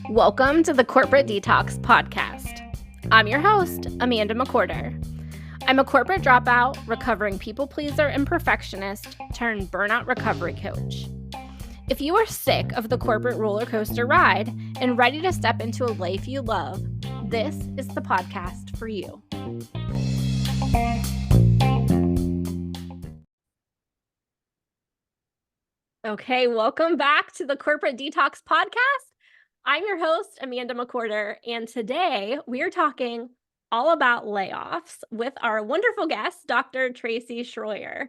Welcome to the Corporate Detox podcast. I'm your host, Amanda McWhorter. I'm a corporate dropout, recovering people pleaser and perfectionist turned burnout recovery coach. If you are sick of the corporate roller coaster ride and ready to step into a life you love, this is the podcast for you. Okay, welcome back to the Corporate Detox podcast. I'm your host, Amanda McWhorter, and today we are talking all about layoffs with our wonderful guest, Dr. Tracy Shroyer.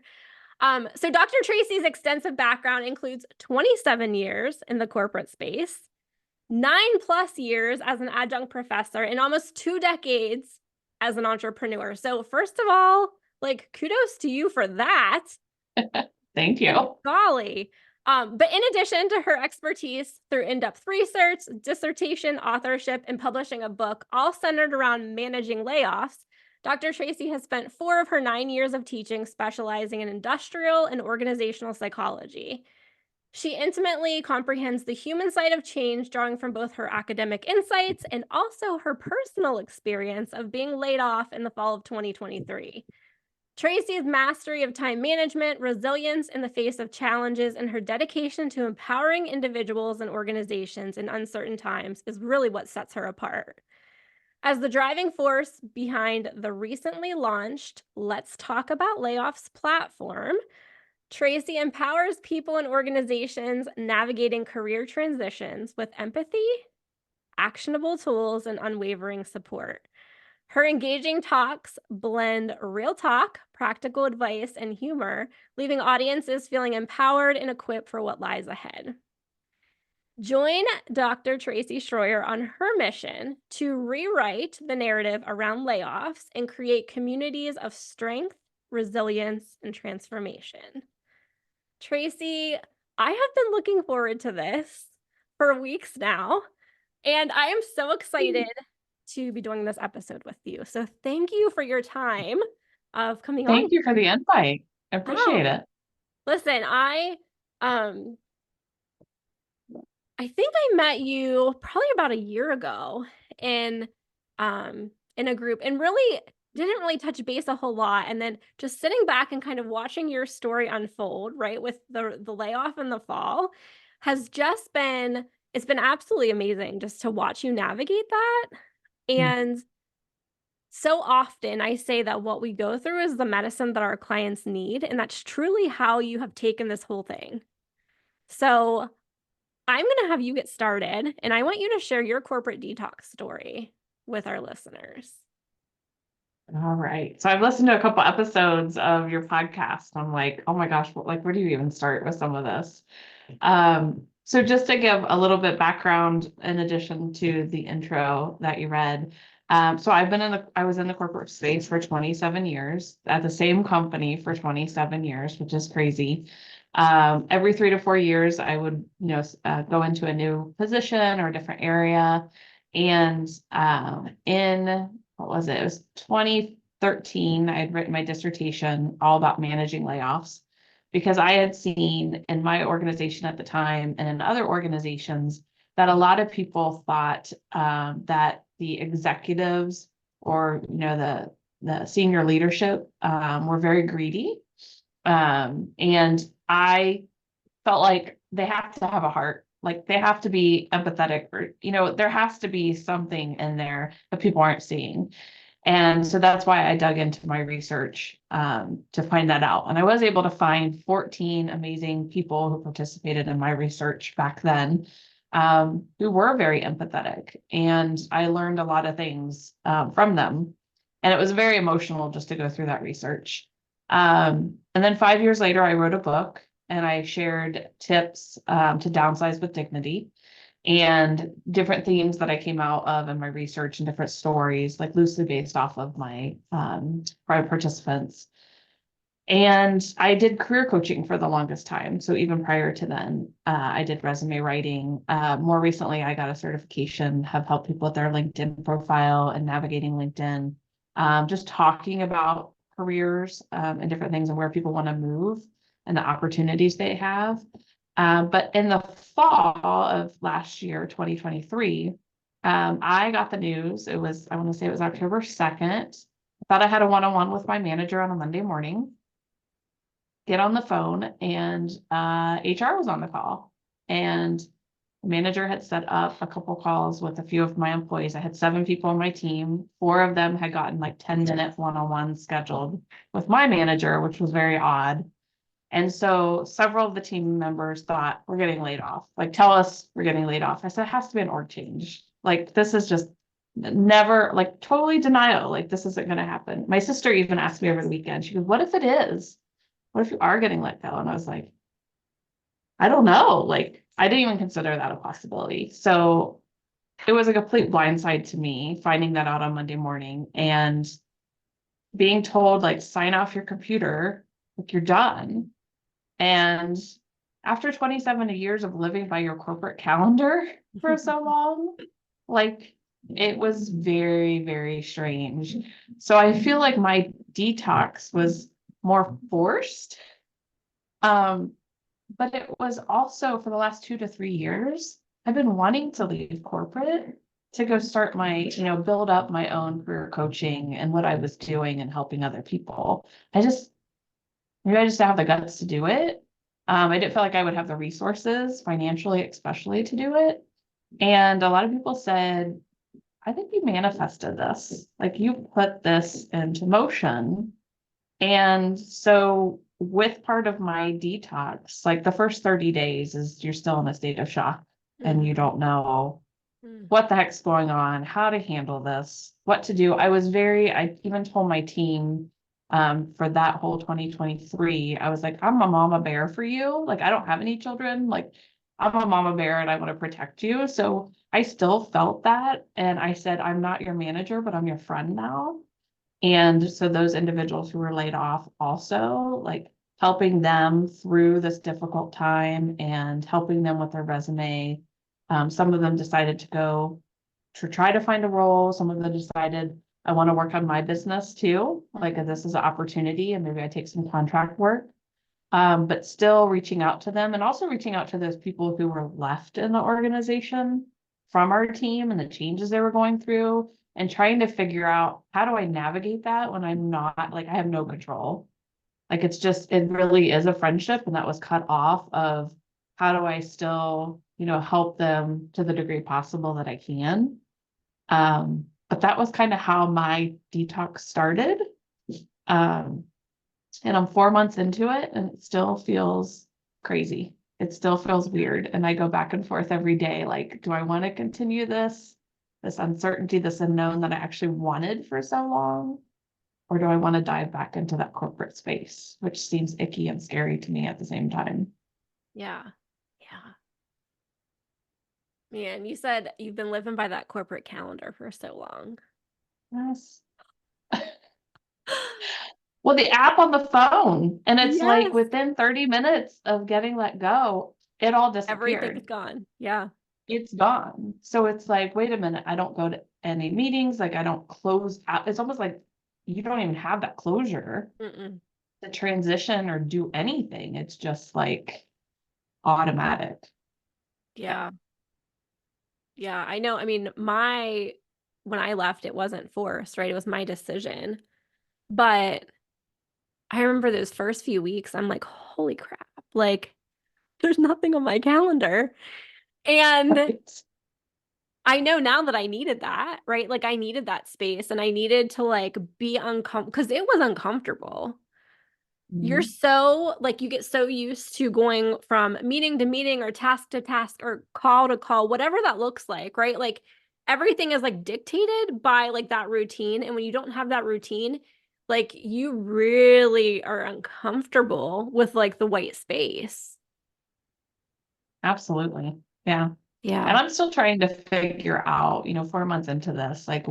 So Dr. Tracy's extensive background includes 27 years in the corporate space, 9+ years as an adjunct professor, and almost 2 decades as an entrepreneur. So first of all, kudos to you for that. Thank you. And golly. But in addition to her expertise through in-depth research, dissertation, authorship, and publishing a book, all centered around managing layoffs, Dr. Tracy has spent 4 of her 9 years of teaching specializing in industrial and organizational psychology. She intimately comprehends the human side of change, drawing from both her academic insights and also her personal experience of being laid off in the fall of 2023. Tracy's mastery of time management, resilience in the face of challenges, and her dedication to empowering individuals and organizations in uncertain times is really what sets her apart. As the driving force behind the recently launched Let's Talk About Layoffs platform, Tracy empowers people and organizations navigating career transitions with empathy, actionable tools, and unwavering support. Her engaging talks blend real talk, practical advice, and humor, leaving audiences feeling empowered and equipped for what lies ahead. Join Dr. Tracy Shroyer on her mission to rewrite the narrative around layoffs and create communities of strength, resilience, and transformation. Tracy, I have been looking forward to this for weeks now, and I am so excited to be doing this episode with you. So thank you for your time of coming on. Thank you for the invite. I appreciate it. Listen, I think I met you probably about a year ago in a group and really didn't really touch base a whole lot. And then just sitting back and kind of watching your story unfold, right, with the layoff in the fall has just been, it's been absolutely amazing just to watch you navigate that. And so often I say that what we go through is the medicine that our clients need. And that's truly how you have taken this whole thing. So I'm going to have you get started, and I want you to share your corporate detox story with our listeners. All right. So I've listened to a couple episodes of your podcast. I'm like, oh my gosh, where do you even start with some of this? So just to give a little bit background in addition to the intro that you read. So I was in the corporate space for 27 years at the same company for 27 years, which is crazy. Every 3 to 4 years, I would, go into a new position or a different area. And what was it? It was 2013. I had written my dissertation all about managing layoffs because I had seen in my organization at the time and in other organizations that a lot of people thought that the executives or, the senior leadership were very greedy. And I felt like they have to have a heart, like they have to be empathetic, or, there has to be something in there that people aren't seeing. And so that's why I dug into my research to find that out. And I was able to find 14 amazing people who participated in my research back then, who were very empathetic. And I learned a lot of things from them. And it was very emotional just to go through that research. And then 5 years later, I wrote a book and I shared tips to downsize with dignity and different themes that I came out of in my research and different stories, like loosely based off of my private participants. And I did career coaching for the longest time. So even prior to then, I did resume writing. More recently, I got a certification, have helped people with their LinkedIn profile and navigating LinkedIn, just talking about careers and different things and where people want to move. and the opportunities they have. But in the fall of last year, 2023, I got the news. I want to say it was October 2nd. I thought I had a one-on-one with my manager on a Monday morning. Get on the phone, and HR was on the call. And the manager had set up a couple calls with a few of my employees. I had 7 people on my team. 4 of them had gotten like 10-minute one-on-one scheduled with my manager, which was very odd. And so several of the team members thought, we're getting laid off. Like, tell us we're getting laid off. I said, it has to be an org change. Like, this is just never, like, totally denial. Like, this isn't going to happen. My sister even asked me over the weekend, she goes, what if it is? What if you are getting let go? And I was like, I don't know. Like, I didn't even consider that a possibility. So it was a complete blindside to me finding that out on Monday morning and being told, like, sign off your computer, like, you're done. And after 27 years of living by your corporate calendar for so long, like, it was very, very strange. So I feel like my detox was more forced. But it was also for the last 2 to 3 years, I've been wanting to leave corporate to go start build up my own career coaching and what I was doing and helping other people. Maybe I just don't have the guts to do it. I didn't feel like I would have the resources financially, especially to do it. And a lot of people said, I think you manifested this, like you put this into motion. And so with part of my detox, like the first 30 days is you're still in a state of shock and you don't know what the heck's going on, how to handle this, what to do. I even told my team for that whole 2023, I was like, I'm a mama bear for you. Like, I don't have any children. Like, I'm a mama bear and I want to protect you. So I still felt that. And I said, I'm not your manager, but I'm your friend now. And so those individuals who were laid off also, like, helping them through this difficult time and helping them with their resume. Some of them decided to go to try to find a role. Some of them decided I want to work on my business too. Like, this is an opportunity and maybe I take some contract work. But still reaching out to them and also reaching out to those people who were left in the organization from our team and the changes they were going through and trying to figure out how do I navigate that when I'm not, like, I have no control. Like, it really is a friendship and that was cut off of how do I still, help them to the degree possible that I can. But that was kind of how my detox started. And I'm 4 months into it and it still feels crazy. It still feels weird. And I go back and forth every day. Like, do I want to continue this uncertainty, this unknown that I actually wanted for so long? Or do I want to dive back into that corporate space, which seems icky and scary to me at the same time? Yeah. Yeah. Man, you said you've been living by that corporate calendar for so long. Yes. Well, the app on the phone, and it's like Yes. within 30 minutes of getting let go, it all disappeared. Everything's gone. Yeah. It's gone. So it's like, wait a minute, I don't go to any meetings, like I don't close out. It's almost like you don't even have that closure to transition or do anything. It's just like automatic. Yeah. Yeah. I know. I mean, when I left, it wasn't forced, right? It was my decision. But I remember those first few weeks, I'm like, holy crap. Like, there's nothing on my calendar. And Right. I know now that I needed that, right? Like, I needed that space and I needed to, like, be uncomfortable because it was uncomfortable. You're Mhm. so, like, you get so used to going from meeting to meeting or task to task or call to call, whatever that looks like, right? Like, everything is like dictated by like that routine. And when you don't have that routine, like, you really are uncomfortable with like the white space. Absolutely. Yeah. Yeah. And I'm still trying to figure out, 4 months into this, like,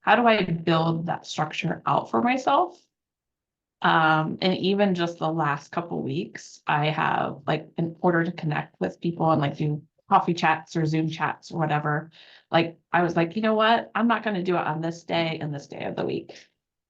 how do I build that structure out for myself? And even just the last couple weeks, I have, like, in order to connect with people and like do coffee chats or Zoom chats or whatever, like I was like, you know what? I'm not going to do it on this day and this day of the week.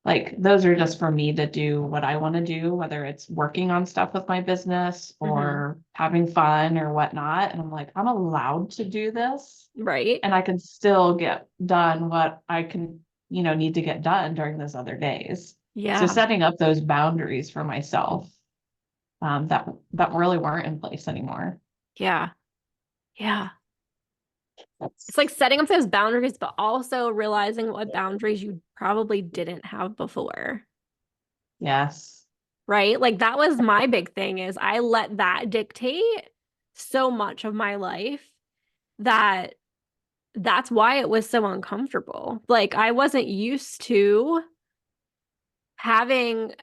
Like those are just for me to do what I want to do, whether it's working on stuff with my business Mm-hmm. or having fun or whatnot. And I'm like, I'm allowed to do this Right. and I can still get done what I can, need to get done during those other days. So Yeah. setting up those boundaries for myself, that really weren't in place anymore. Yeah. Yeah. It's That's like setting up those boundaries, but also realizing what boundaries you probably didn't have before. yes. Right? Like that was my big thing is I let that dictate so much of my life that that's why it was so uncomfortable. Like I wasn't used to having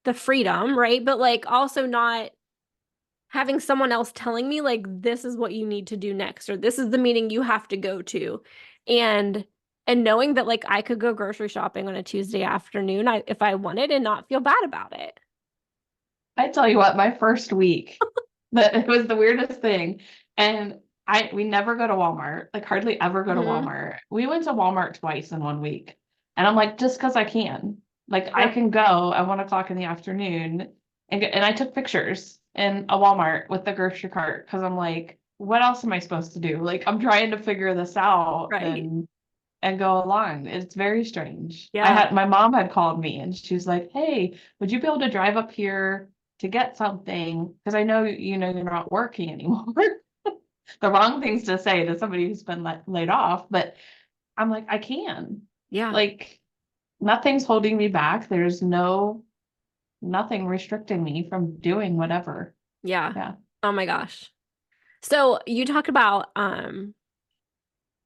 the freedom, right? But like also not having someone else telling me like this is what you need to do next or this is the meeting you have to go to. And knowing that like I could go grocery shopping on a Tuesday afternoon if I wanted and not feel bad about it. I tell you what, my first week, that it was the weirdest thing. And we never go to Walmart, like hardly ever go to Hmm. Walmart. We went to Walmart twice in 1 week. And I'm like, just because I can, like I Yeah. can go at 1 o'clock in the afternoon and I took pictures in a Walmart with the grocery cart because I'm like, what else am I supposed to do? Like I'm trying to figure this out Right. and go along. It's very strange. Yeah. My mom had called me and she was like, "Hey, would you be able to drive up here to get something? Because I know you're not working anymore." The wrong things to say to somebody who's been laid off, but I'm like, I can. Yeah. Like nothing's holding me back. There's nothing restricting me from doing whatever. Yeah. Yeah. Oh my gosh. So you talked about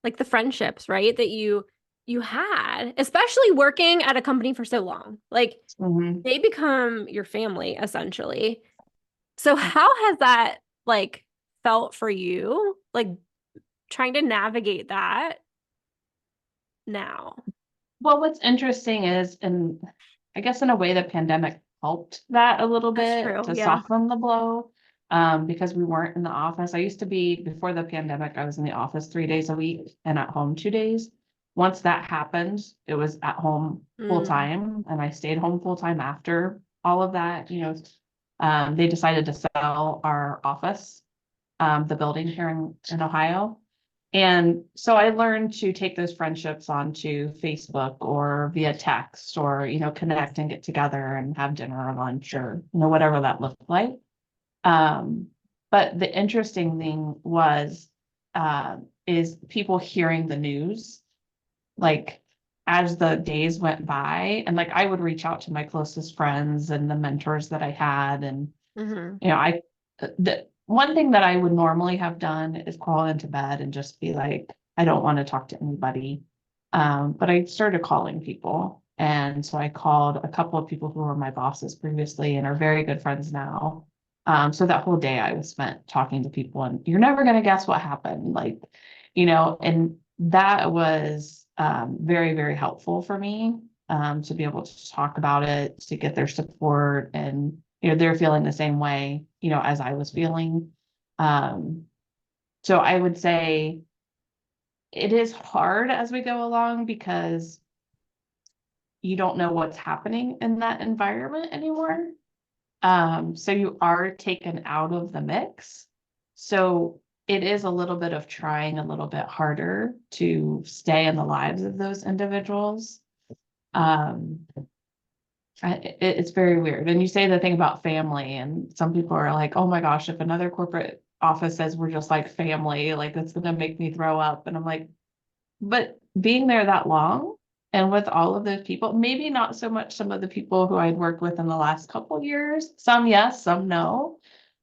like the friendships, right? That you had, especially working at a company for so long. Like Mhm. they become your family essentially. So how has that like felt for you? Like trying to navigate that now. Well, what's interesting is, and I guess in a way, the pandemic helped that a little That's bit true. to Yeah. soften the blow, because we weren't in the office. I used to be, before the pandemic, I was in the office 3 days a week and at home 2 days. Once that happened, it was at home full Mm, time, and I stayed home full time after all of that. They decided to sell our office, the building here in Ohio. And so I learned to take those friendships onto Facebook or via text or, connect and get together and have dinner or lunch or, whatever that looked like. Um, but the interesting thing is people hearing the news, like as the days went by, and like I would reach out to my closest friends and the mentors that I had, and hmm I the one thing that I would normally have done is crawl into bed and just be like, I don't want to talk to anybody. But I started calling people. And so I called a couple of people who were my bosses previously and are very good friends now. So that whole day I was spent talking to people, and you're never going to guess what happened. Like, and that was very, very helpful for me, to be able to talk about it, to get their support, and they're feeling the same way, as I was feeling. Um, so I would say it is hard as we go along because you don't know what's happening in that environment anymore. So you are taken out of the mix. So it is a little bit of trying a little bit harder to stay in the lives of those individuals. Um, it's very weird. And you say the thing about family, and some people are like, oh my gosh, if another corporate office says we're just like family, like that's going to make me throw up. And I'm like, but being there that long and with all of those people, maybe not so much some of the people who I'd worked with in the last couple of years, some yes, some no.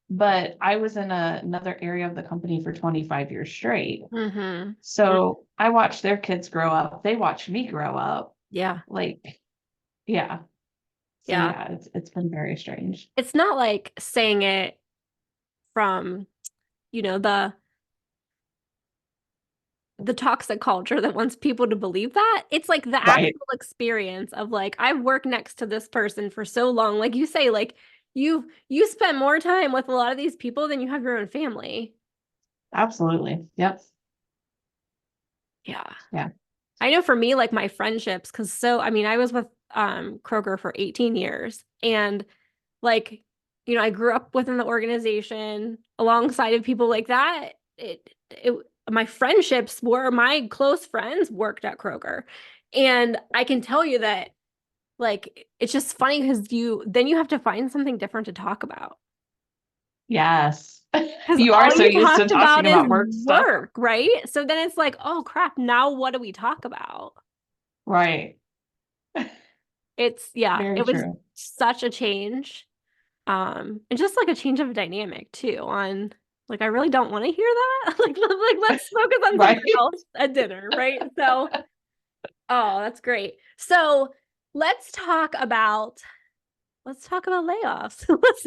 But I was in another area of the company for 25 years straight. hmm So I watched their kids grow up. They watched me grow up. Yeah. Like, yeah. So Yeah. yeah, it's been very strange. It's not like saying it from, you know, the toxic culture that wants people to believe that. It's like the Right. actual experience of like I've worked next to this person for so long. Like you say, like you spend more time with a lot of these people than you have your own family. Absolutely. Yep. Yeah. Yeah. I know for me, like my friendships, because so I mean, I was with Kroger for 18 years. And like, I grew up within the organization alongside of people like that. My friendships were my close friends worked at Kroger. And I can tell you that like it's just funny because then you have to find something different to talk about. Yes. Because You are all so you used to talked talking about is about work stuff. work, right? So then it's like, oh crap, now what do we talk about? Right. Yeah, Very it was true. such a change. And just like a change of dynamic too on like I really don't want to hear that. Like let's focus on Right. something else at dinner, right? So, oh, that's great. So let's talk about layoffs. Let's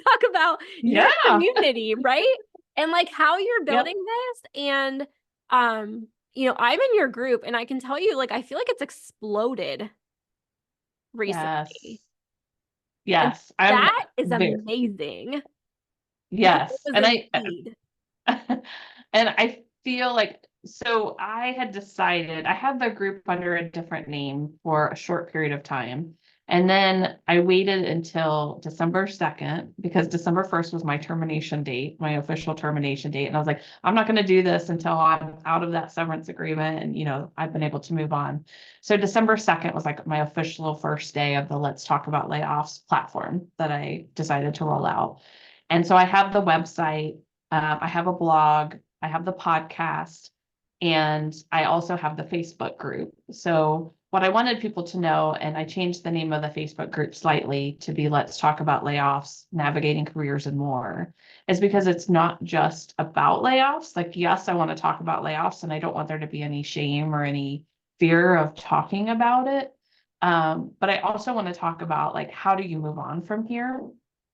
talk about your Yeah. community, right? And like how you're Yep. building this. And I'm in your group and I can tell you, like, I feel like it's exploded recently. Yes. And Yes. I'm that is very, amazing because it yes. was And a I, need. and I feel like, so I had decided I had the group under a different name for a short period of time. And then I waited until December 2nd because December 1st was my termination date, my official termination date. And I was like, I'm not going to do this until I'm out of that severance agreement. And, I've been able to move on. So December 2nd was like my official first day of the Let's Talk About Layoffs platform that I decided to roll out. And so I have the website, I have a blog, I have the podcast, and I also have the Facebook group. So what I wanted people to know, and I changed the name of the Facebook group slightly to be Let's Talk About Layoffs, Navigating Careers and More, is because it's not just about layoffs. Like, yes, I want to talk about layoffs and I don't want there to be any shame or any fear of talking about it. But I also want to talk about like, how do you move on from here?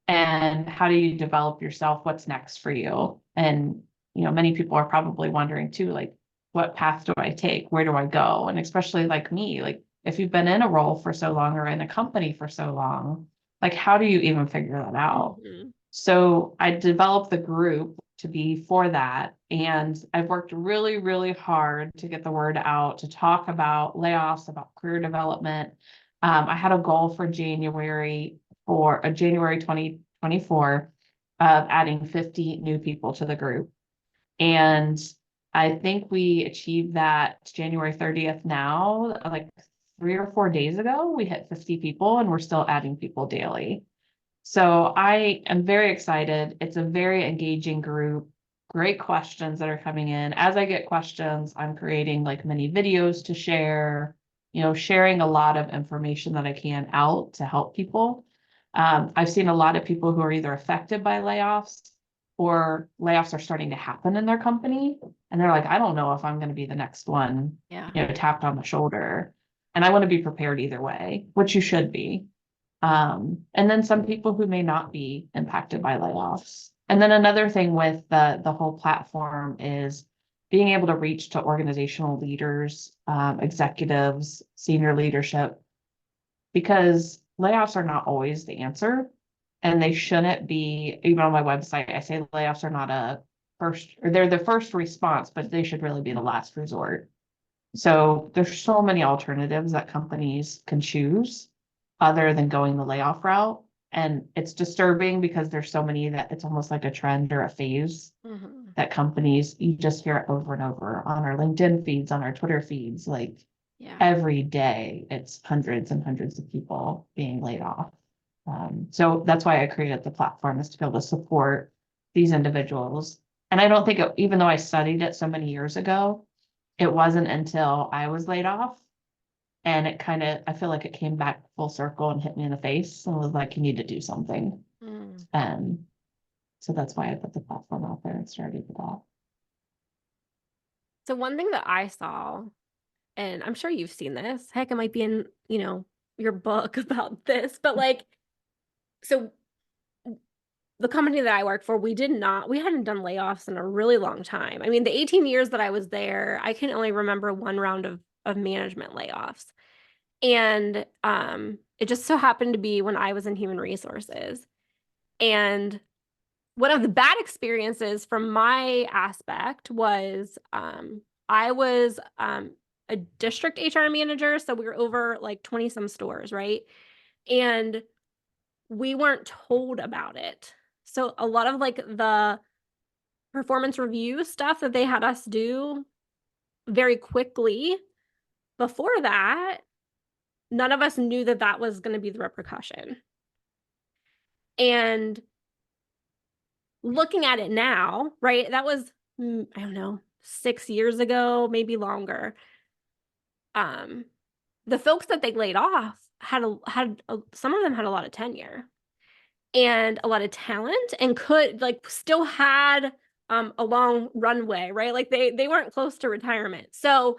And how do you develop yourself? What's next for you? And, many people are probably wondering too, like, what path do I take? Where do I go? And especially like me, like if you've been in a role for so long or in a company for so long, like how do you even figure that out? Mhm. So I developed the group to be for that. And I've worked really, really hard to get the word out, to talk about layoffs, about career development. I had a goal for January 2024 of adding 50 new people to the group. And I think we achieved that January 30th now, like 3 or 4 days ago, we hit 50 people and we're still adding people daily. So I am very excited. It's a very engaging group. Great questions that are coming in. As I get questions, I'm creating like mini videos to share, sharing a lot of information that I can out to help people. I've seen a lot of people who are either affected by layoffs or layoffs are starting to happen in their company. And they're like, I don't know if I'm going to be the next one, Yeah. tapped on the shoulder. And I want to be prepared either way, which you should be. And then some people who may not be impacted by layoffs. And then another thing with the whole platform is being able to reach to organizational leaders, executives, senior leadership, because layoffs are not always the answer. And they shouldn't be, even on my website, I say layoffs are not a first, or they're the first response, but they should really be the last resort. So there's so many alternatives that companies can choose other than going the layoff route. And it's disturbing because there's so many that it's almost like a trend or a phase Mhm. that companies, you just hear it over and over on our LinkedIn feeds, on our Twitter feeds, like Yeah. every day it's hundreds and hundreds of people being laid off. So that's why I created the platform, is to be able to support these individuals. And I don't think even though I studied it so many years ago, it wasn't until I was laid off and I feel like it came back full circle and hit me in the face and was like, you need to do something. Mm. And so that's why I put the platform out there and started it off. So one thing that I saw, and I'm sure you've seen this, heck, it might be in, your book about this, but like, so the company that I work for, we hadn't done layoffs in a really long time. I mean, the 18 years that I was there, I can only remember one round of management layoffs. And it just so happened to be when I was in human resources. And one of the bad experiences from my aspect was I was a district HR manager. So we were over like 20 some stores, right? and we weren't told about it. So a lot of like the performance review stuff that they had us do very quickly before that, none of us knew that that was going to be the repercussion. And looking at it now, right? That was, I don't know, 6 years ago, maybe longer. The folks that they laid off had some of them had a lot of tenure and a lot of talent and could like still had a long runway, right? Like they weren't close to retirement. So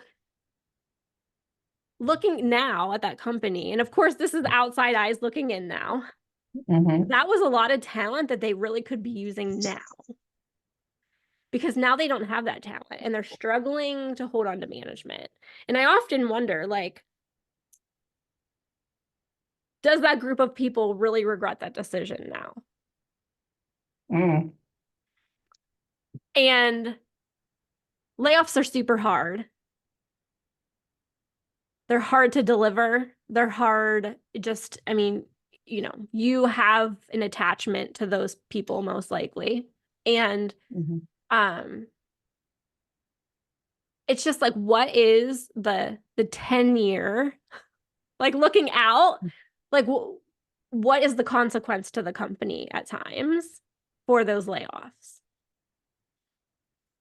looking now at that company, and of course this is outside eyes looking in now, that was a lot of talent that they really could be using now. Because now they don't have that talent and they're struggling to hold on to management. And I often wonder, like, does that group of people really regret that decision now? And layoffs are super hard. They're hard to deliver. They're hard. Just, I mean, you know, you have an attachment to those people most likely. And it's just like, what is the 10-year, like looking out, like what is the consequence to the company at times for those layoffs?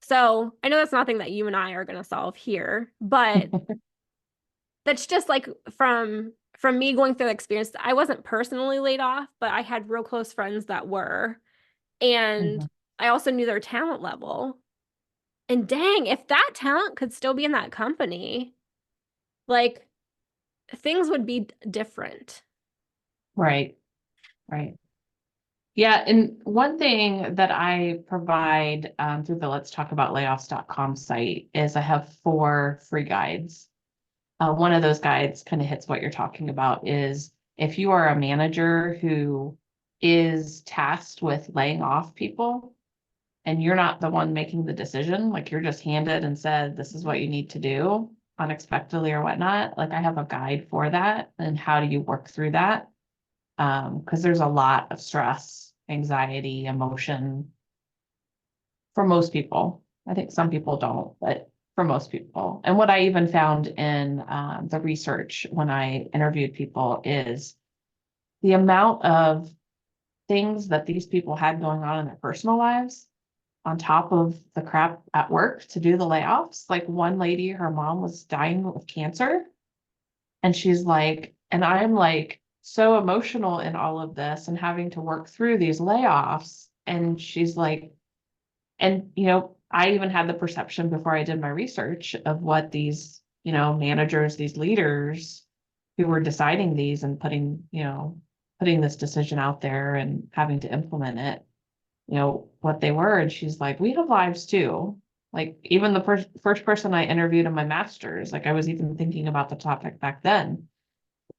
So I know that's nothing that you and I are going to solve here, but that's just like from me going through the experience. I wasn't personally laid off, but I had real close friends that were, and I also knew their talent level. And dang, if that talent could still be in that company, like things would be different. Right. Yeah, and one thing that I provide through the Let's Talk About Layoffs.com site is I have 4 free guides. One of those guides kind of hits what you're talking about is if you are a manager who is tasked with laying off people and you're not the one making the decision, like you're just handed and said, this is what you need to do unexpectedly or whatnot. Like I have a guide for that and how do you work through that? Because there's a lot of stress, anxiety, emotion for most people. I think some people don't, but for most people. And what I even found in the research when I interviewed people is the amount of things that these people had going on in their personal lives on top of the crap at work to do the layoffs. Like one lady, her mom was dying of cancer. And she's like, and I'm like so emotional in all of this and having to work through these layoffs. And she's like, and you know, I even had the perception before I did my research of what these, you know, managers, these leaders who were deciding these and putting, you know, putting this decision out there and having to implement it, you know, what they were. And she's like, we have lives too. Like even the first person I interviewed in my master's, like I was even thinking about the topic back then.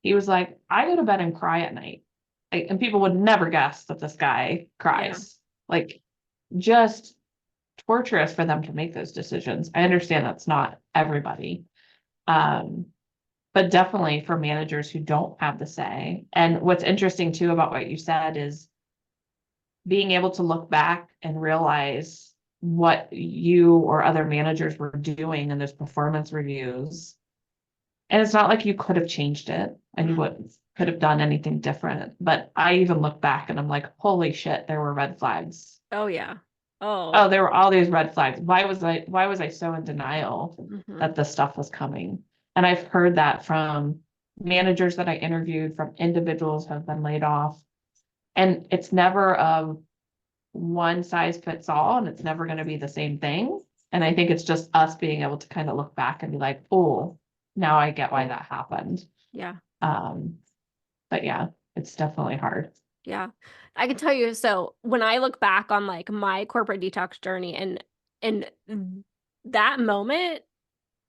He was like, I go to bed and cry at night. Like, and people would never guess that this guy cries. Like just torturous for them to make those decisions. I understand that's not everybody. But definitely for managers who don't have the say. And what's interesting too about what you said is being able to look back and realize what you or other managers were doing in those performance reviews. And it's not like you could have changed it and you could have done anything different. But I even look back and I'm like, holy shit, there were red flags. Oh yeah. Oh, there were all these red flags. Why was I so in denial that this stuff was coming? And I've heard that from managers that I interviewed, from individuals who have been laid off. And it's never a one size fits all, and it's never going to be the same thing. And I think it's just us being able to kind of look back and be like, oh, now I get why that happened. Yeah. But yeah, it's definitely hard. Yeah. I can tell you, so when I look back on like my corporate detox journey and that moment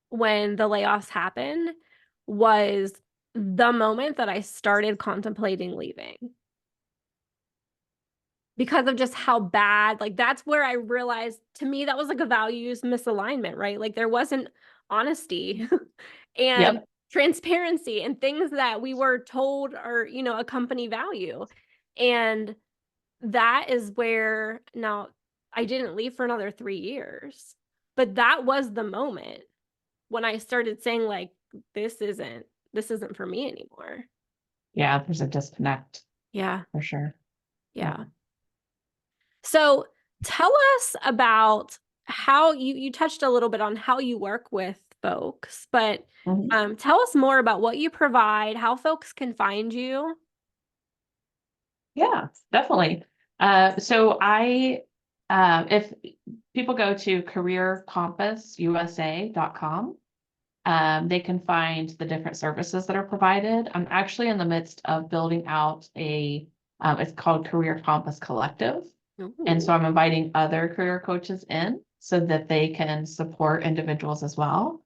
when the layoffs happened was the moment that I started contemplating leaving. Because of just how bad, like that's where I realized, to me that was like a values misalignment, right? Like there wasn't honesty. And Yep. transparency and things that we were told are, a company value. And that is where now I didn't leave for another 3 years, but that was the moment when I started saying like, this isn't for me anymore. Yeah, there's a disconnect Yeah. for sure. Yeah. So tell us about how you touched a little bit on how you work with folks, but tell us more about what you provide, how folks can find you. Yeah, definitely. If people go to careercompassusa.com, they can find the different services that are provided. I'm actually in the midst of building out it's called Career Compass Collective. And so I'm inviting other career coaches in so that they can support individuals as well.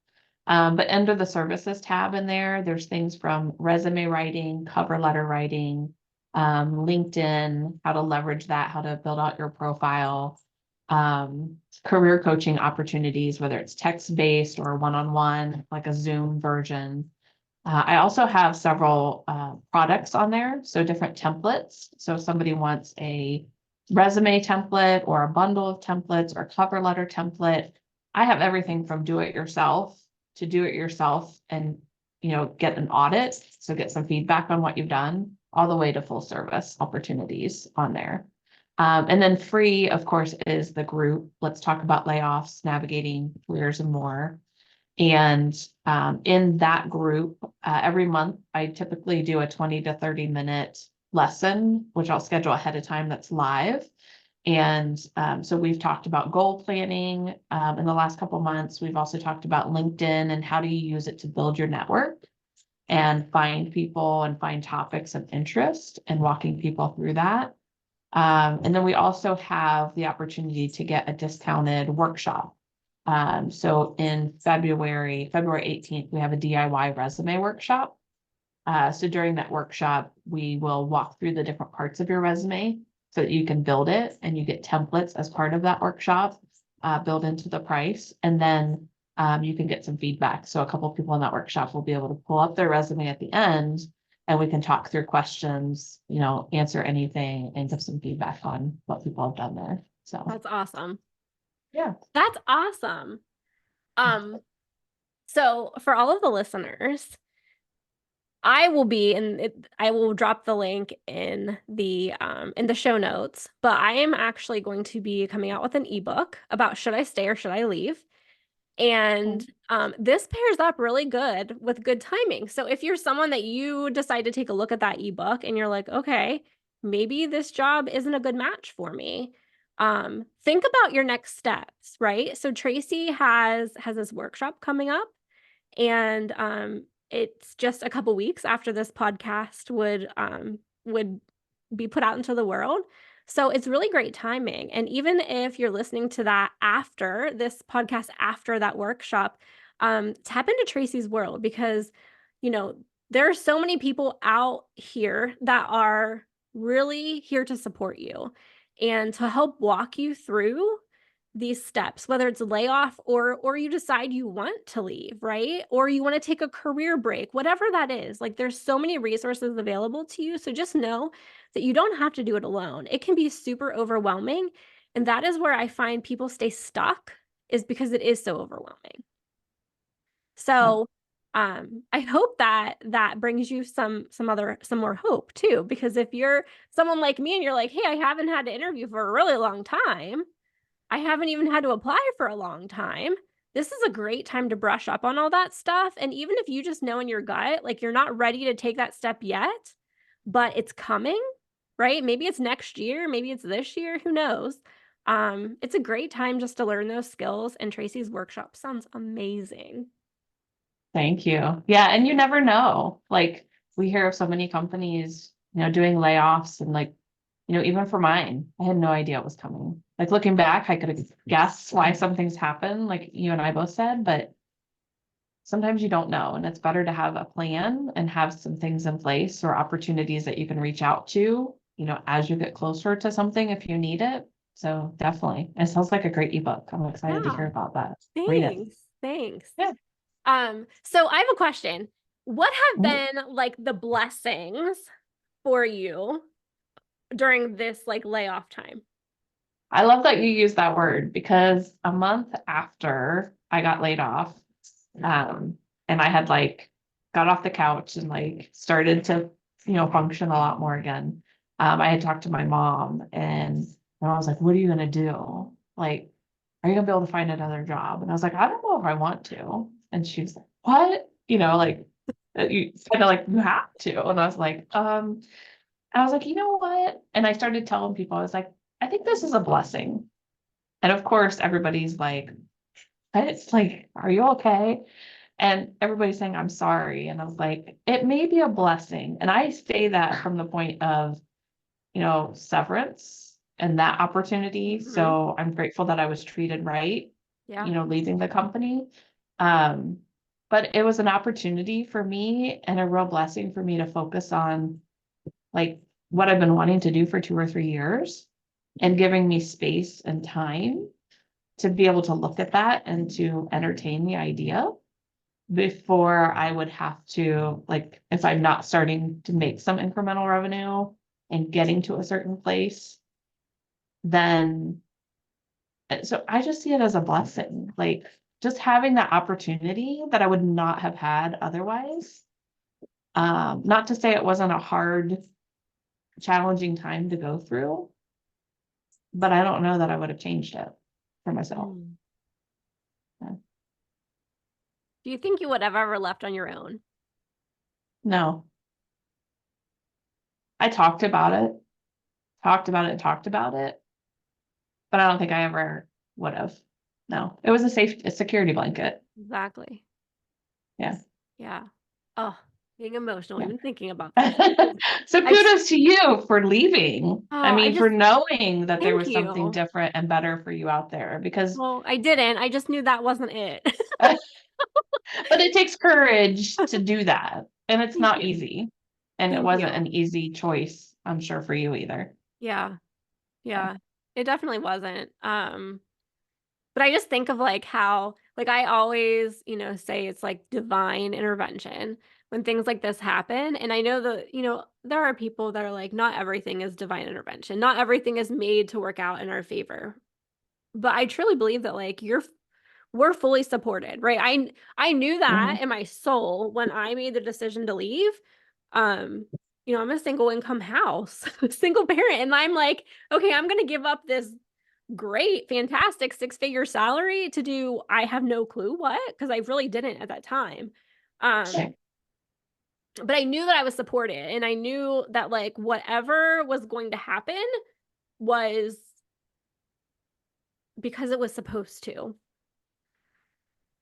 But under the services tab in there, there's things from resume writing, cover letter writing, LinkedIn, how to leverage that, how to build out your profile, career coaching opportunities, whether it's text-based or one-on-one, like a Zoom version. I also have several products on there, so different templates. So if somebody wants a resume template or a bundle of templates or cover letter template, I have everything from do it yourself to do it yourself and get an audit, so get some feedback on what you've done, all the way to full service opportunities on there. And then free, of course, is the group. Let's talk about layoffs, navigating careers, and more. And in that group, every month, I typically do a 20 to 30-minute lesson, which I'll schedule ahead of time that's live. And so we've talked about goal planning in the last couple of months. We've also talked about LinkedIn and how do you use it to build your network and find people and find topics of interest and walking people through that. And then we also have the opportunity to get a discounted workshop. So in February 18th, we have a DIY resume workshop. So during that workshop, we will walk through the different parts of your resume so that you can build it, and you get templates as part of that workshop, built into the price. And then you can get some feedback. So a couple of people in that workshop will be able to pull up their resume at the end, and we can talk through questions, answer anything and give some feedback on what people have done there. So That's awesome. yeah. That's awesome. So for all of the listeners, I will drop the link in the show notes, but I am actually going to be coming out with an ebook about should I stay or should I leave? And this pairs up really good with good timing. So if you're someone that you decide to take a look at that ebook and you're like, okay, maybe this job isn't a good match for me. Think about your next steps, right? So Tracy has this workshop coming up, and it's just a couple weeks after this podcast would be put out into the world. So it's really great timing. And even if you're listening to that after this podcast, after that workshop, tap into Tracy's world, because, there are so many people out here that are really here to support you and to help walk you through these steps, whether it's layoff or you decide you want to leave, right? Or you want to take a career break, whatever that is. Like, there's so many resources available to you. So just know that you don't have to do it alone. It can be super overwhelming. And that is where I find people stay stuck, is because it is so overwhelming. So I hope that brings you some more hope too, because if you're someone like me and you're like, hey, I haven't had to interview for a really long time, I haven't even had to apply for a long time, this is a great time to brush up on all that stuff. And even if you just know in your gut, like, you're not ready to take that step yet, but it's coming, right? Maybe it's next year, maybe it's this year, who knows? It's a great time just to learn those skills. And Tracy's workshop sounds amazing. Thank you. Yeah. And you never know. Like, we hear of so many companies, doing layoffs, and like, even for mine, I had no idea it was coming. Like, looking back, I could have guessed why some things happen, like you and I both said, but sometimes you don't know. And it's better to have a plan and have some things in place or opportunities that you can reach out to, as you get closer to something if you need it. So definitely. It sounds like a great ebook. I'm excited to hear about that. Read it. Thanks. Yeah. So I have a question. What have been like the blessings for you during this like layoff time? I love that you use that word because a month after I got laid off, and I had like got off the couch and like started to, function a lot more again. I had talked to my mom and I was like, what are you gonna do? Like, are you gonna be able to find another job? And I was like, I don't know if I want to. And she was like, what? Like you kind of like you have to. And I was like, you know what? And I started telling people, I was like, I think this is a blessing. And of course, everybody's like, it's like, are you okay? And everybody's saying, I'm sorry. And I was like, it may be a blessing. And I say that from the point of, severance and that opportunity. Mhm. So I'm grateful that I was treated right, Yeah. leaving the company. Um, but it was an opportunity for me and a real blessing for me to focus on like what I've been wanting to do for 2 or 3 years and giving me space and time to be able to look at that and to entertain the idea before I would have to, like, if I'm not starting to make some incremental revenue and getting to a certain place, then so I just see it as a blessing, like just having that opportunity that I would not have had otherwise. Not to say it wasn't a hard, challenging time to go through, but I don't know that I would have changed it for myself. Mm. Yeah. Do you think you would have ever left on your own? No, I talked about it, talked about it, talked about it, but I don't think I ever would have. No, it was a security blanket. Exactly. Yeah. Yeah. Oh, getting emotional Yeah. even thinking about this. Because So I just, kudos to you for leaving. I oh, I mean, just, for knowing that there thank was something you. different and better for you out there because, Well, I didn't. I just knew that wasn't it. but it takes courage to do that. And it's Thank not you. easy. And it Thank wasn't you. an easy choice, I'm sure, for you either. Yeah. Yeah. Yeah. It definitely wasn't. But I just think of like how, like I always, say it's like divine intervention when things like this happen. And I know that, there are people that are like, not everything is divine intervention. Not everything is made to work out in our favor. But I truly believe that like we're fully supported, right? I knew that Mhm. in my soul when I made the decision to leave. Um, I'm a single income house, single parent, and I'm like, okay, I'm gonna give up this great, fantastic six-figure salary to do I have no clue what, because I really didn't at that time. Um, Okay. but I knew that I was supported and I knew that like whatever was going to happen was because it was supposed to.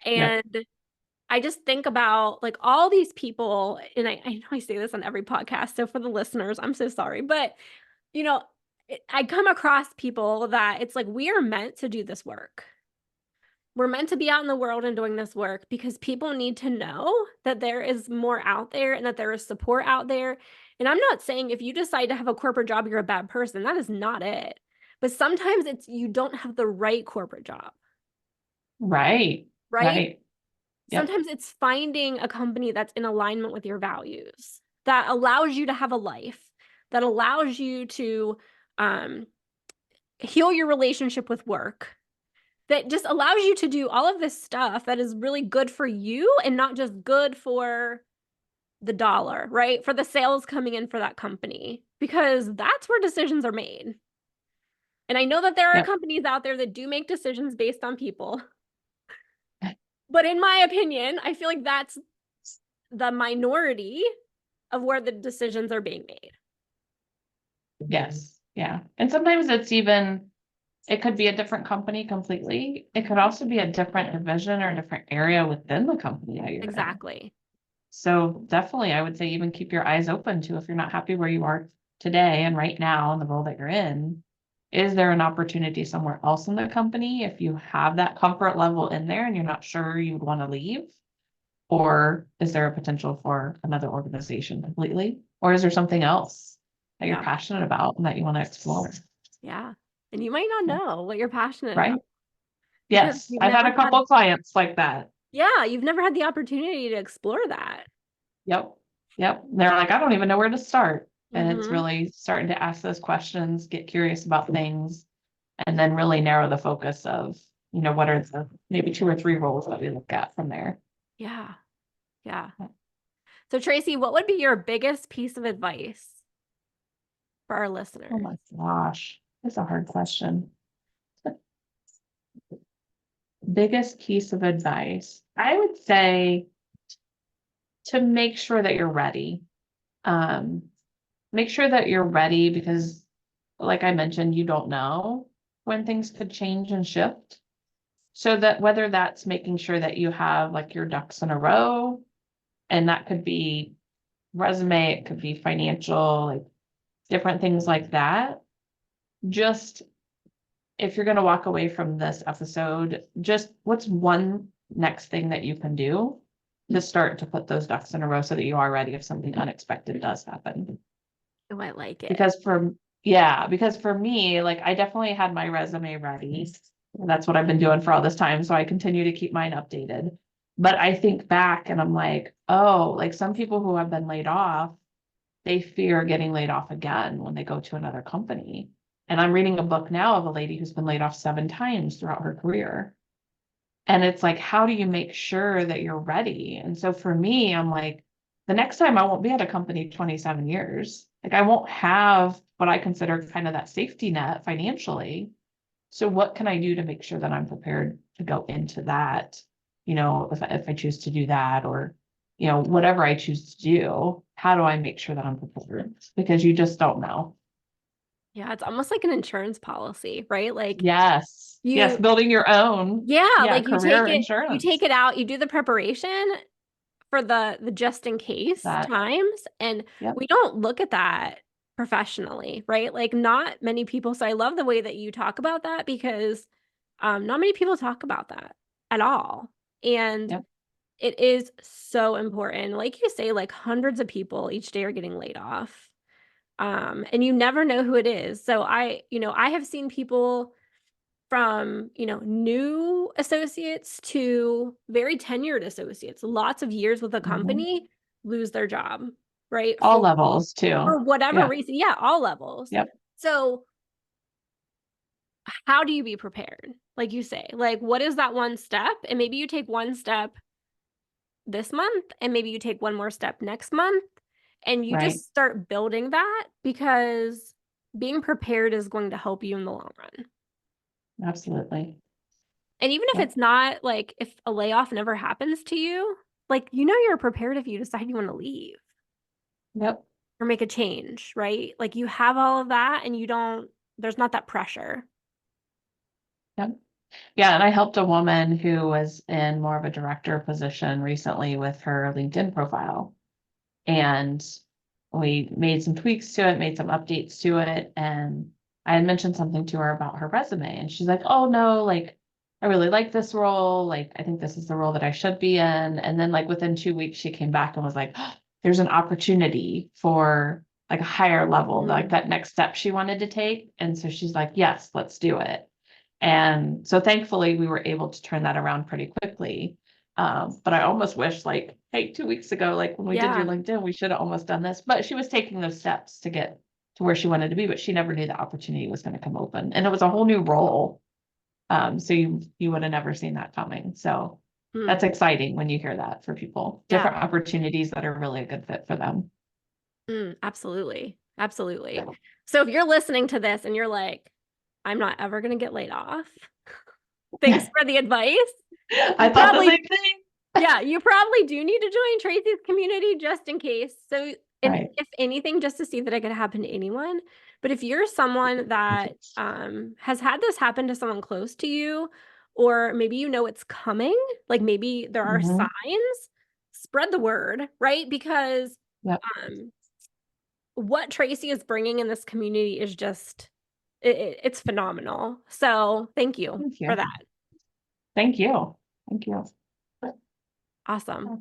Yep. And I just think about like all these people, and I know I say this on every podcast, so for the listeners, I'm so sorry, but you know, I come across people that it's like we are meant to do this work. We're meant to be out in the world and doing this work because people need to know that there is more out there and that there is support out there. And I'm not saying if you decide to have a corporate job, you're a bad person. That is not it. But sometimes it's you don't have the right corporate job, Right. right? Right. Yep. Sometimes it's finding a company that's in alignment with your values, that allows you to have a life, that allows you to um, heal your relationship with work, that just allows you to do all of this stuff that is really good for you and not just good for the dollar, right? For the sales coming in for that company, because that's where decisions are made. And I know that there are Yep. companies out there that do make decisions based on people. But in my opinion, I feel like that's the minority of where the decisions are being made. Yes. Yeah. And sometimes it could be a different company completely. It could also be a different division or a different area within the company that you're in. Exactly. So definitely, I would say even keep your eyes open to if you're not happy where you are today and right now in the role that you're in, is there an opportunity somewhere else in the company if you have that comfort level in there and you're not sure you would want to leave? Or is there a potential for another organization completely? Or is there something else that you're Yeah. passionate about and that you want to explore? Yeah. And you might not Yeah. know what you're passionate Right? about because Yes. you've I've had never a couple had, clients like that. yeah, you've never had the opportunity to explore that. Yep. Yep. They're like, I don't even know where to start. And it's Mm-hmm. really starting to ask those questions, get curious about things, and then really narrow the focus of, what are the maybe 2 or 3 roles that we look at from there. Yeah. Yeah. So Tracy, what would be your biggest piece of advice for our Oh listeners? my gosh. That's a hard question. Biggest piece of advice. I would say to make sure that you're ready. Um, Make sure that you're ready because, like I mentioned, you don't know when things could change and shift. So that whether that's making sure that you have like your ducks in a row, and that could be resume, it could be financial, like different things like that. Just if you're going to walk away from this episode, just what's one next thing that you can do to start to put those ducks in a row so that you are ready if something unexpected does happen. Oh, I like it. Because because for me, like I definitely had my resume ready. And that's what I've been doing for all this time. So I continue to keep mine updated. But I think back and I'm like, oh, like some people who have been laid off, they fear getting laid off again when they go to another company. And I'm reading a book now of a lady who's been laid off 7 times throughout her career. And it's like, how do you make sure that you're ready? And so for me, I'm like, the next time I won't be at a company 27 years. Like I won't have what I consider kind of that safety net financially. So what can I do to make sure that I'm prepared to go into that? If I choose to do that or, whatever I choose to do, how do I make sure that I'm prepared? Because you just don't know. Yeah, it's almost like an insurance policy, right? Like Yes. Yes. you, Building your own, yeah, yeah, like career you take insurance. it out, you do the preparation for the just in case That, times, and yep. we don't look at that professionally, right? Like not many people. So I love the way that you talk about that because not many people talk about that at all. And Yep. it is so important. Like you say, like hundreds of people each day are getting laid off. And you never know who it is. So I have seen people from, new associates to very tenured associates, lots of years with a Mhm. company, lose their job, right? All For levels too. whatever Yeah. reason. Yeah, all levels. Yep. So how do you be prepared? Like you say, like what is that one step? And maybe you take one step this month and maybe you take one more step next month and you Right. just start building that because being prepared is going to help you in the long run. Absolutely. And even if Yep. it's not like if a layoff never happens to you, like you're prepared if you decide you want to leave Yep. or make a change, right? Like you have all of that and there's not that pressure. Yep. Yeah. And I helped a woman who was in more of a director position recently with her LinkedIn profile. And we made some tweaks to it, made some updates to it. And I had mentioned something to her about her resume. And she's like, oh no, like I really like this role. Like I think this is the role that I should be in. And then like within 2 weeks, she came back and was like, oh, there's an opportunity for like a higher level, like Mm, that next step she wanted to take. And so she's like, yes, let's do it. And so thankfully we were able to turn that around pretty quickly. But I almost wish like, hey, 2 weeks ago, like when we did your yeah. LinkedIn, we should have almost done this. But she was taking those steps to get to where she wanted to be, but she never knew the opportunity was going to come open. And it was a whole new role. So you would have never seen that coming. So Mm, that's exciting when you hear that for people. yeah. Different opportunities that are really a good fit for them. Absolutely. Absolutely. So if you're listening to this and you're like, I'm not ever going to get laid off, thanks for the advice. I You thought the probably same thing. Yeah, you probably do need to join Tracy's community just in case. So, and Right. if anything, just to see that it could happen to anyone. But if you're someone that has had this happen to someone close to you, or maybe it's coming, like maybe there are Mhm. signs, spread the word, right? Because Yep. um, what Tracy is bringing in this community is just, it's phenomenal. So thank you Thank for you. that. Thank you. Thank you. Awesome.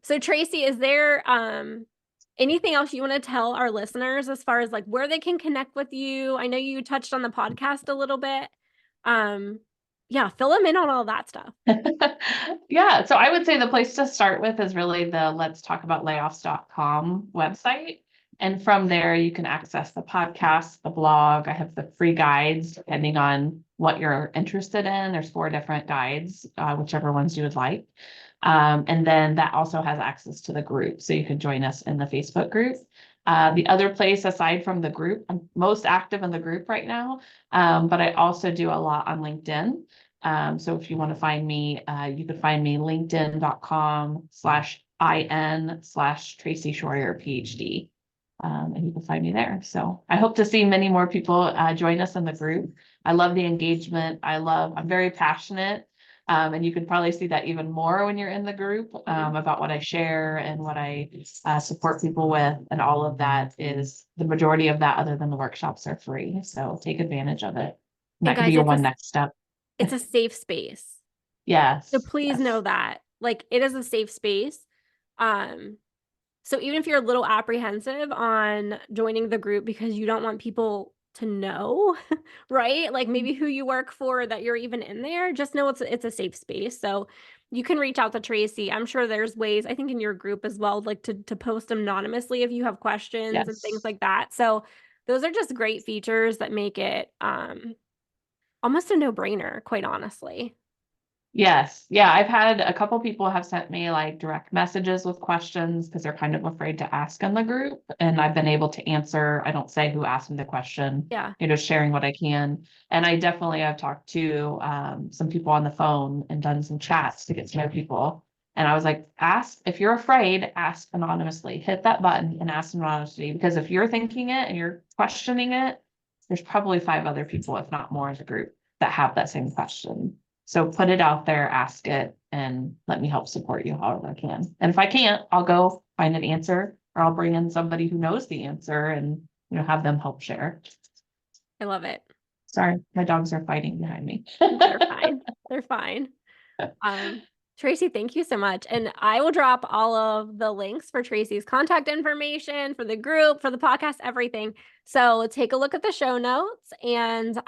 So Tracy, is there anything else you want to tell our listeners as far as like where they can connect with you? I know you touched on the podcast a little bit. Um, yeah, fill them in on all that stuff. Yeah. So I would say the place to start with is really the let's talk about layoffs.com website. And from there, you can access the podcast, the blog. I have the free guides, depending on what you're interested in. There's 4 different guides, whichever ones you would like. And then that also has access to the group. So you can join us in the Facebook group. The other place, aside from the group, I'm most active in the group right now, but I also do a lot on LinkedIn. So if you want to find me, you can find me linkedin.com/IN/Tracy Shroyer, PhD. And you can find me there. So I hope to see many more people join us in the group. I love the engagement. I'm very passionate. And you can probably see that even more when you're in the group about what I share and what I support people with. And all of that is the majority of that, other than the workshops, are free. So take advantage of it. And that And could be guys, your one next step. it's a safe space. Yes. So please know that, like, it is a safe space. So even if you're a little apprehensive on joining the group because you don't want people to know, right? Like maybe who you work for, that you're even in there, just know it's a safe space. So you can reach out to Tracy. I'm sure there's ways, I think in your group as well, like to post anonymously if you have questions and things Yes. like that. So those are just great features that make it almost a no-brainer, quite honestly. Yes. Yeah. I've had a couple people have sent me like direct messages with questions because they're kind of afraid to ask in the group. And I've been able to answer. I don't say who asked me the question, Yeah. sharing what I can. And I definitely have talked to some people on the phone and done some chats to get to know people. And I was like, if you're afraid, ask anonymously, hit that button and ask anonymously. Because if you're thinking it and you're questioning it, there's probably 5 other people, if not more, in the group that have that same question. So put it out there, ask it, and let me help support you however I can. And if I can't, I'll go find an answer, or I'll bring in somebody who knows the answer and have them help share. I love it. Sorry, my dogs are fighting behind me. They're fine. They're fine. Tracy, thank you so much. And I will drop all of the links for Tracy's contact information, for the group, for the podcast, everything. So take a look at the show notes and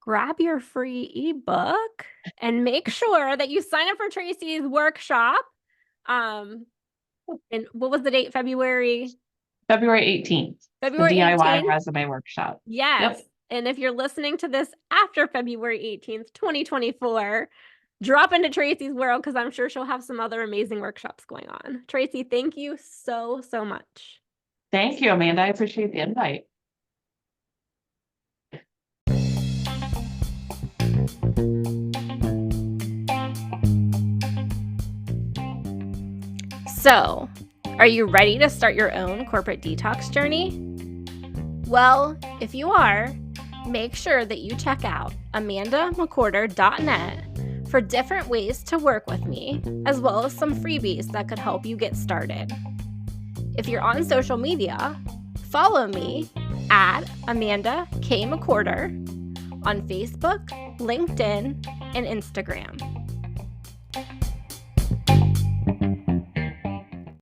grab your free ebook and make sure that you sign up for Tracy's workshop. And what was the date? February 18th. February the DIY 18th? resume workshop. Yes. Yep. And if you're listening to this after February 18th, 2024, drop into Tracy's world because I'm sure she'll have some other amazing workshops going on. Tracy, thank you so, so much. Thank you, Amanda. I appreciate the invite. So, are you ready to start your own corporate detox journey? Well, if you are, make sure that you check out amandamcwhorter.net for different ways to work with me, as well as some freebies that could help you get started. If you're on social media, follow me at Amanda K. McWhorter on Facebook, LinkedIn, and Instagram.